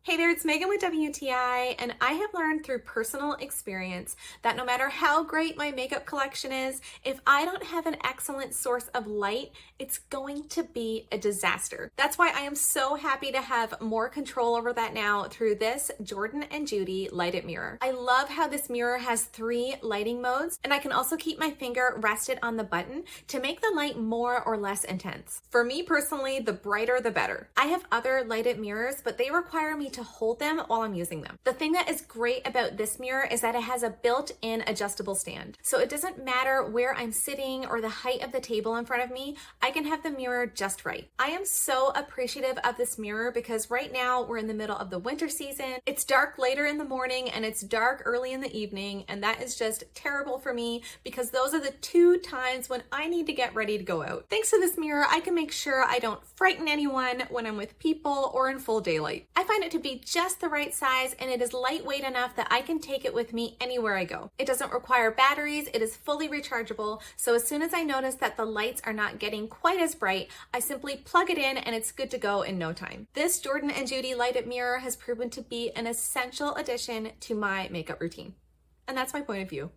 Hey there, it's Megan with WTI, and I have learned through personal experience that no matter how great my makeup collection is, if I don't have an excellent source of light, it's going to be a disaster. That's why I am so happy to have more control over that now through this Jordan&Judy Lighted Mirror. I love how this mirror has 3 lighting modes, and I can also keep my finger rested on the button to make the light more or less intense. For me personally, the brighter the better. I have other lighted mirrors, but they require me to hold them while I'm using them. The thing that is great about this mirror is that it has a built-in adjustable stand. So it doesn't matter where I'm sitting or the height of the table in front of me, I can have the mirror just right. I am so appreciative of this mirror because right now we're in the middle of the winter season. It's dark later in the morning and it's dark early in the evening, and that is just terrible for me because those are the 2 times when I need to get ready to go out. Thanks to this mirror, I can make sure I don't frighten anyone when I'm with people or in full daylight. I find it to be just the right size, and it is lightweight enough that I can take it with me anywhere I go. It doesn't require batteries, it is fully rechargeable, so as soon as I notice that the lights are not getting quite as bright, I simply plug it in and it's good to go in no time. This Jordan&Judy Lighted Mirror has proven to be an essential addition to my makeup routine. And that's my point of view.